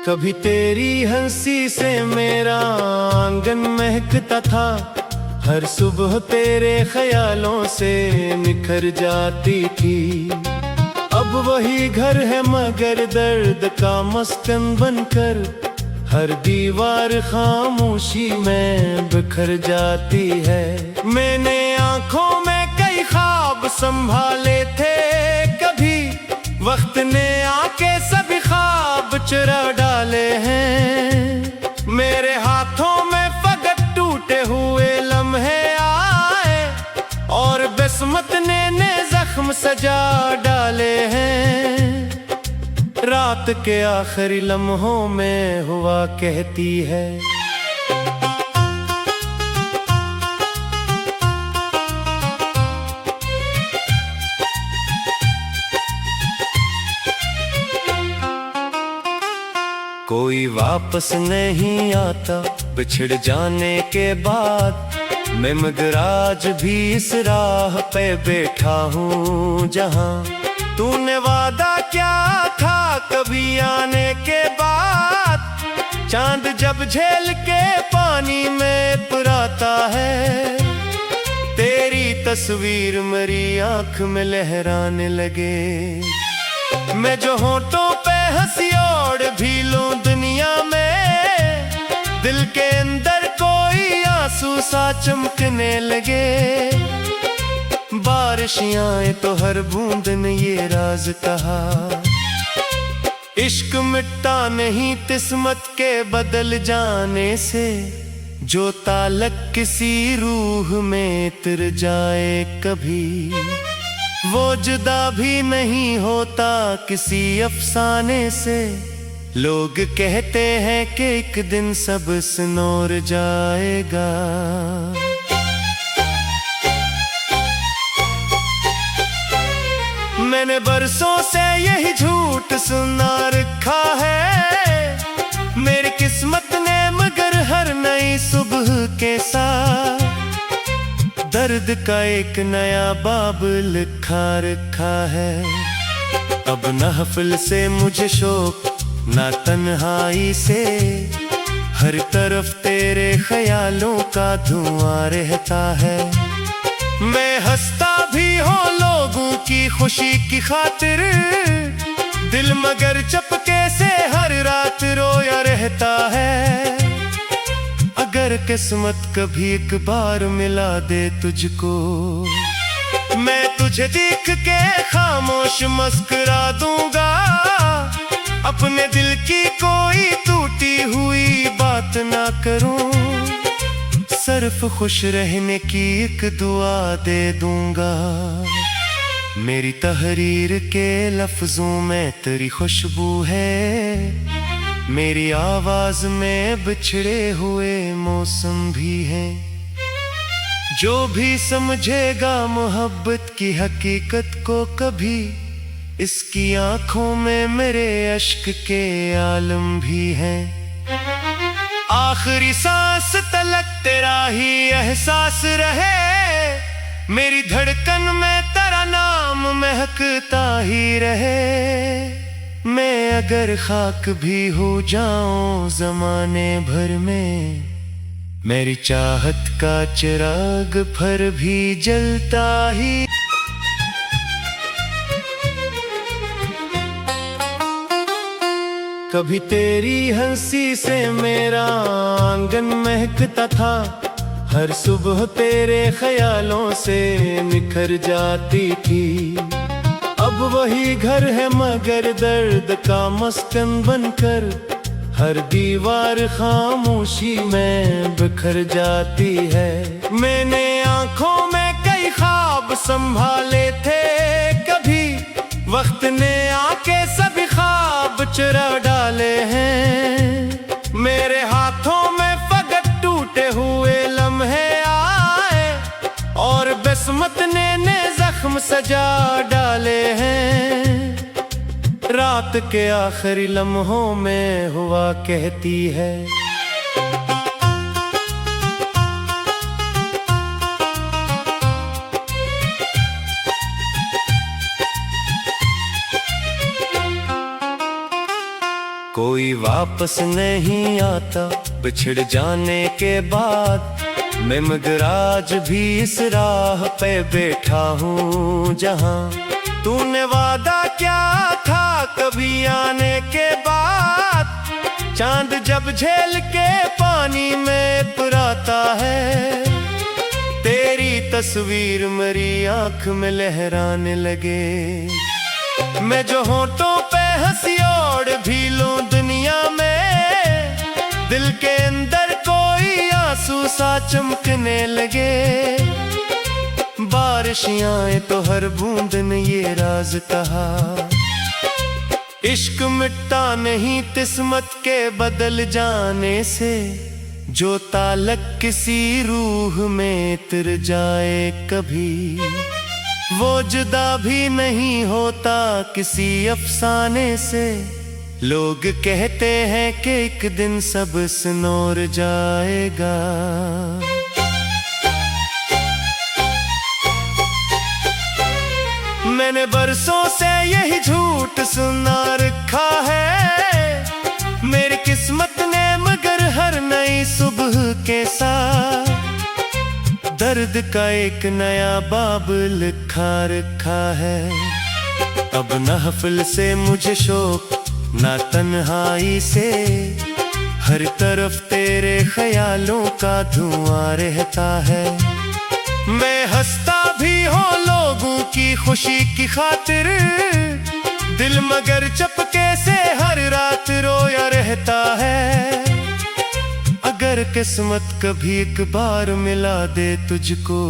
कभी तेरी हंसी से मेरा आंगन महकता था। हर सुबह तेरे ख्यालों से निखर जाती थी। अब वही घर है मगर दर्द का मस्कन बनकर हर दीवार खामोशी में बिखर जाती है। मैंने आंखों में कई ख्वाब संभाले थे, कभी वक्त ने आके सभी ख्वाब चुरा डाले हैं। मेरे हाथों में फकत टूटे हुए लम्हे आए और किस्मत ने जख्म सजा डाले हैं। रात के आखिरी लम्हों में हुआ कहती है, कोई वापस नहीं आता बिछड़ जाने के बाद। मैं मगर आज भी इस राह पे बैठा हूँ जहाँ तूने वादा क्या था कभी आने के बाद। चांद जब झेल के पानी में पुराता है, तेरी तस्वीर मेरी आंख में लहराने लगे। मैं जो होठों पे हंसी ओढ़ भी लूं दुनिया में, दिल के अंदर कोई आंसू सा चमकने लगे। बारिश आए तो हर बूंद ने ये राज कहा, इश्क मिटता नहीं किस्मत के बदल जाने से। जो ताल्लुक किसी रूह में तिर जाए कभी, वो जुदा भी नहीं होता किसी अफसाने से। लोग कहते हैं कि एक दिन सब संवर जाएगा, मैंने बरसों से यही झूठ सुना रखा है। मेरी किस्मत ने मगर हर नई सुबह के साथ दर्द का एक नया बाब लिखा रखा है। अब महफिल से मुझे शौक ना तन्हाई से, हर तरफ तेरे ख्यालों का धुआं रहता है। मैं हंसता भी हूँ लोगों की खुशी की खातिर, दिल मगर चपके से हर रात रोया रहता है। अगर किस्मत कभी एक बार मिला दे तुझको, मैं तुझे देख के खामोश मुस्कुरा दूंगा। अपने दिल की कोई टूटी हुई बात ना करूं, सिर्फ खुश रहने की एक दुआ दे दूंगा। मेरी तहरीर के लफ्जों में तेरी खुशबू है, मेरी आवाज में बिछड़े हुए मौसम भी हैं। जो भी समझेगा मोहब्बत की हकीकत को कभी, इसकी आंखों में मेरे अश्क के आलम भी हैं। आखिरी सांस तलक तेरा ही एहसास रहे, मेरी धड़कन में तेरा नाम महकता ही रहे। मैं अगर खाक भी हो जाऊं जमाने भर में, मेरी चाहत का चिराग फिर भी जलता ही। कभी तेरी हंसी से मेरा आंगन महकता था। हर सुबह तेरे ख्यालों से निखर जाती थी। अब वही घर है मगर दर्द का मस्कन बनकर हर दीवार खामोशी में बिखर जाती है। मैंने आंखों में कई ख्वाब संभाले थे, कभी वक्त ने आके सभी ख्वाब चुरा डाले हैं। मेरे हाथों में फकत टूटे हुए लम्हे आए और किस्मत ने जख्म सजा डाले हैं। रात के आखिरी लम्हों में हुआ कहती है, कोई वापस नहीं आता बिछड़ जाने के बाद। मैं मगर आज भी इस राह पे बैठा हूँ जहाँ तूने वादा क्या था कभी आने के बाद। चांद जब झेल के पानी में पुराता है, तेरी तस्वीर मेरी आंख में लहराने लगे। मैं जो होठों पे हंसी ओढ़ भी लूं दुनिया में, दिल के अंदर कोई आंसू सा चमकने लगे। बारिश आए तो हर बूंद ने ये राज कहा, इश्क मिटता नहीं किस्मत के बदल जाने से। जो ताल्लुक किसी रूह में तिर जाए कभी, वो जुदा भी नहीं होता किसी अफसाने से। लोग कहते हैं कि एक दिन सब सनोर जाएगा, मैंने बरसों से यही झूठ सुना रखा है। मेरी किस्मत ने मगर हर नई सुबह के साथ दर्द का एक नया बाब लिखा रखा है। अब न हफल से मुझे शौक ना तन्हाई से, हर तरफ तेरे ख्यालों का धुआं रहता है। मैं हंसता भी हूँ लोगों की खुशी की खातिर, दिल मगर चपके से हर रात रोया रहता है। अगर किस्मत कभी एक बार मिला दे तुझको,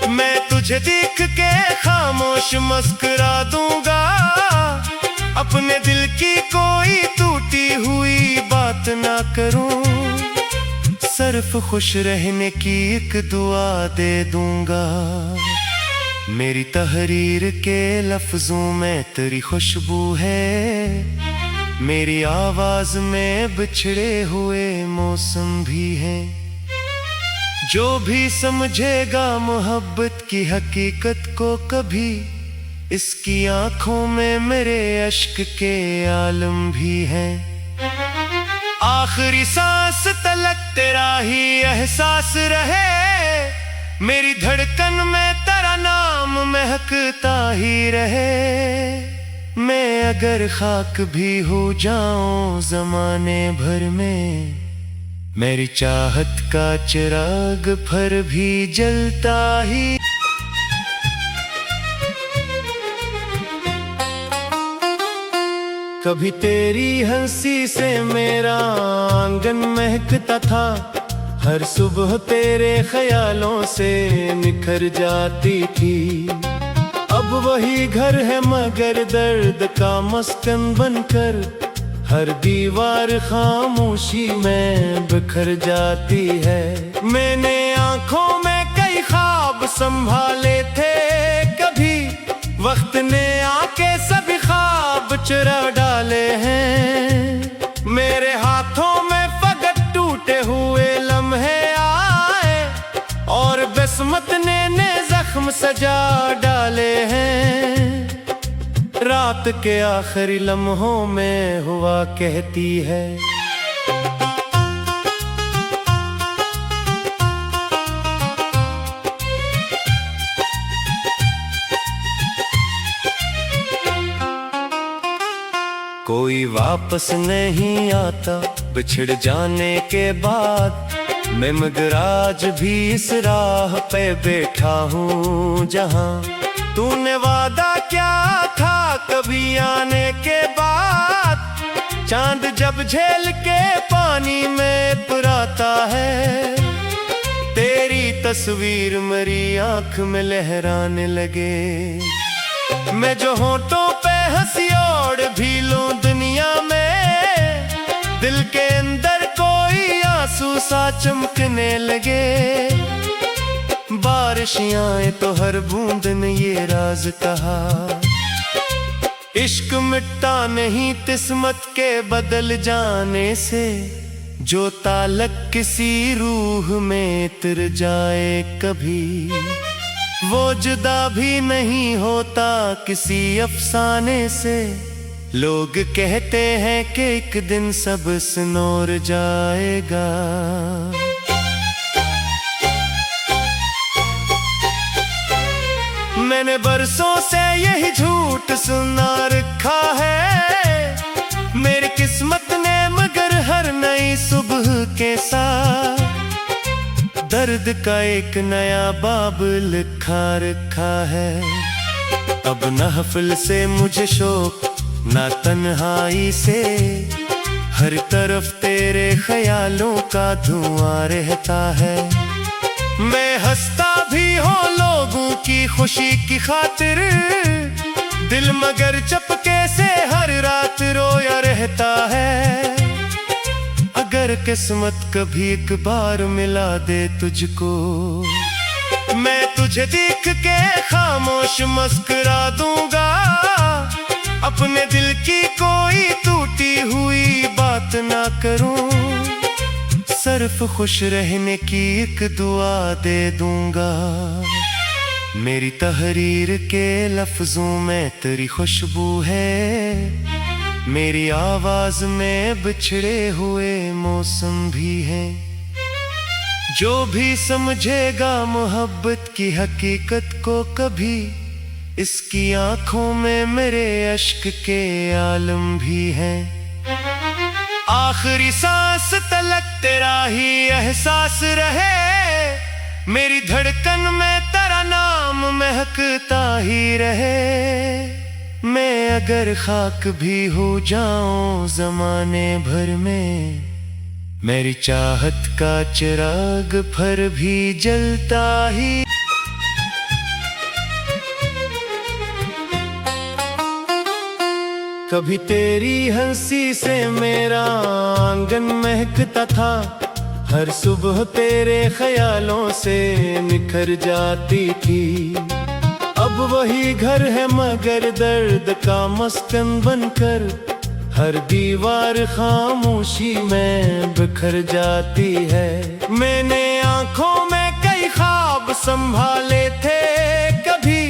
मैं तुझे देख के खामोश मुस्कुरा दूंगा। अपने दिल की कोई टूटी हुई बात ना करूं, सिर्फ खुश रहने की एक दुआ दे दूंगा। मेरी तहरीर के लफ्जों में तेरी खुशबू है, मेरी आवाज में बिछड़े हुए मौसम भी हैं। जो भी समझेगा मोहब्बत की हकीकत को कभी, इसकी आंखों में मेरे अश्क के आलम भी हैं। आखिरी सांस तलक तेरा ही एहसास रहे, मेरी धड़कन में तेरा नाम महकता ही रहे। मैं अगर खाक भी हो जाऊं जमाने भर में, मेरी चाहत का चिराग फिर भी जलता ही। कभी तेरी हंसी से मेरा आंगन महकता था, हर सुबह तेरे ख्यालों से निखर जाती थी। अब वही घर है मगर दर्द का मस्कन बनकर, हर दीवार खामोशी में बिखर जाती है। मैंने आंखों में कई ख्वाब संभाले थे कभी, वक्त ने आके सभी ख्वाब चुरा डाले हैं। मेरे हाथों में फकत टूटे हुए लम्हे आए, और किस्मत ने जख्म सजा डाले हैं। रात के आखिरी लम्हों में हुआ कहती है, कोई वापस नहीं आता बिछड़ जाने के बाद। मैं मगर आज भी इस राह पे बैठा हूँ जहाँ तूने वादा क्या था कभी आने के बाद। चांद जब झेल के पानी में पुराता है, तेरी तस्वीर मेरी आंख में लहराने लगे। मैं जो होठों पे हंसी ओढ़ भी लूं दुनिया में, दिल के अंदर कोई आंसू सा चमकने लगे। बारिश आए तो हर बूंद ने ये राज कहा, इश्क मिटता नहीं किस्मत के बदल जाने से। जो ताल्लुक किसी रूह में तिर जाए कभी, वो जुदा भी नहीं होता किसी अफसाने से। लोग कहते हैं कि एक दिन सब सनोर जाएगा। मैंने बरसों से यही झूठ सुना रखा है मेरी किस्मत ने, मगर हर नई सुबह के साथ दर्द का एक नया बाब लिखा रखा है। अब न हफल से मुझे शौक ना तन्हाई से, हर तरफ तेरे ख्यालों का धुआं रहता है। मैं हंसता भी हूँ लोगों की खुशी की खातिर, दिल मगर चपके से हर रात रोया रहता है। अगर किस्मत कभी एक बार मिला दे तुझको, मैं तुझे देख के खामोश मुस्कुरा दूंगा। अपने दिल की कोई टूटी हुई बात ना करूं, सिर्फ खुश रहने की एक दुआ दे दूंगा। मेरी तहरीर के लफ्जों में तेरी खुशबू है, मेरी आवाज में बिछड़े हुए मौसम भी हैं। जो भी समझेगा मोहब्बत की हकीकत को कभी, इसकी आंखों में मेरे अश्क के आलम भी हैं। आखिरी सांस तलक तेरा ही एहसास रहे, मेरी धड़कन में तेरा नाम महकता ही रहे। मैं अगर खाक भी हो जाऊं जमाने भर में, मेरी चाहत का चिराग फिर भी जलता ही। कभी तेरी हंसी से मेरा आंगन महकता था, हर सुबह तेरे ख्यालों से निखर जाती थी। अब वही घर है मगर दर्द का मस्कन बनकर, हर दीवार खामोशी में बिखर जाती है। मैंने आंखों में कई ख्वाब संभाले थे कभी,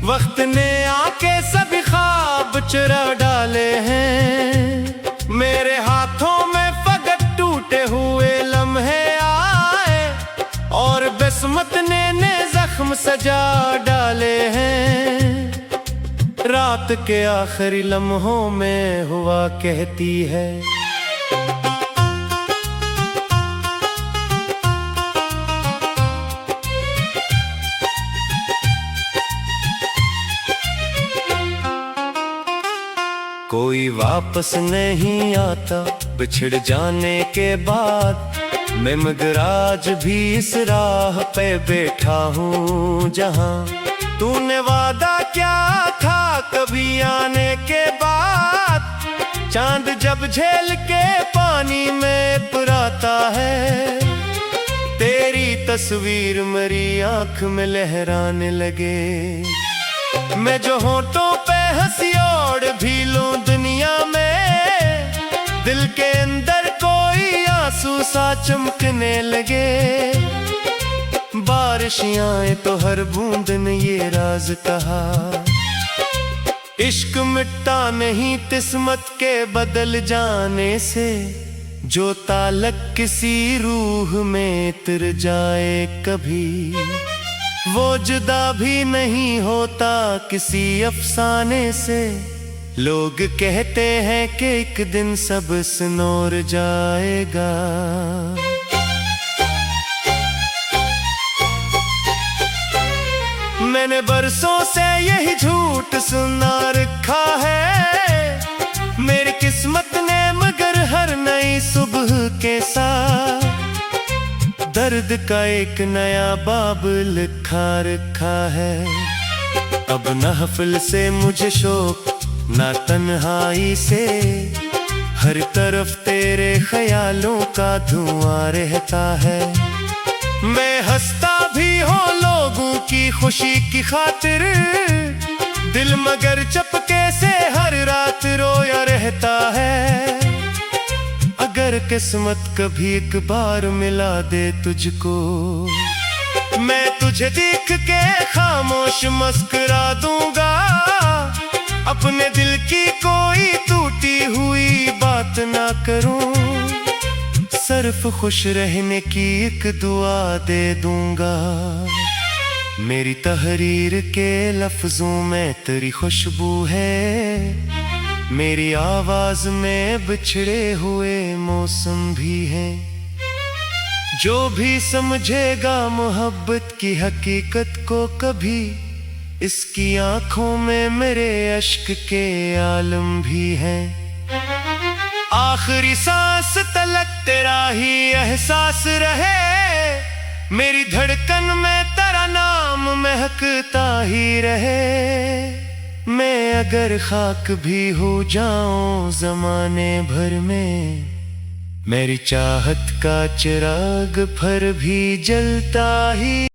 वक्त ने आके सभी ख्वाब चुरा डाले हैं। मेरे हाथों में फकत टूटे हुए लम्हे आए, और किस्मत ने जख्म सजा डाले हैं। रात के आखिरी लम्हों में हुआ कहती है, कोई वापस नहीं आता बिछड़ जाने के बाद। मैं मगर आज भी इस राह पे बैठा हूँ जहाँ तूने वादा क्या था कभी आने के बाद। चांद जब झेल के पानी में पुराता है, तेरी तस्वीर मेरी आंख में लहराने लगे। मैं जो होठों पे हंसी ओढ़ भी लूं दुनिया में, दिल के अंदर कोई आंसू सा चमकने लगे। बारिश आए तो हर बूंद ने ये राज कहा, इश्क मिटता नहीं किस्मत के बदल जाने से। जो ताल्लुक किसी रूह में तिर जाए कभी, वो जुदा भी नहीं होता किसी अफसाने से। लोग कहते हैं कि एक दिन सब सनोर जाएगा। मैंने बरसों से यही झूठ सुना रखा है मेरी किस्मत ने, मगर हर नई सुबह के साथ दर्द का एक नया बाब लिखा रखा है। अब न हफल से मुझे शौक ना तन्हाई से, हर तरफ तेरे ख्यालों का धुआं रहता है। मैं हंसता भी हूँ लोगों की खुशी की खातिर, दिल मगर चपके से हर रात रोया रहता है। अगर किस्मत कभी एक बार मिला दे तुझको, मैं तुझे देख के खामोश मुस्कुरा दूंगा। अपने दिल की कोई करूं, सिर्फ खुश रहने की एक दुआ दे दूंगा। मेरी तहरीर के लफ्जों में तेरी खुशबू है, मेरी आवाज में बिछड़े हुए मौसम भी हैं। जो भी समझेगा मोहब्बत की हकीकत को कभी, इसकी आंखों में मेरे अश्क के आलम भी हैं। आखिरी सांस तलक तेरा ही एहसास रहे, मेरी धड़कन में तेरा नाम महकता ही रहे। मैं अगर खाक भी हो जाऊं जमाने भर में, मेरी चाहत का चिराग फिर भी जलता ही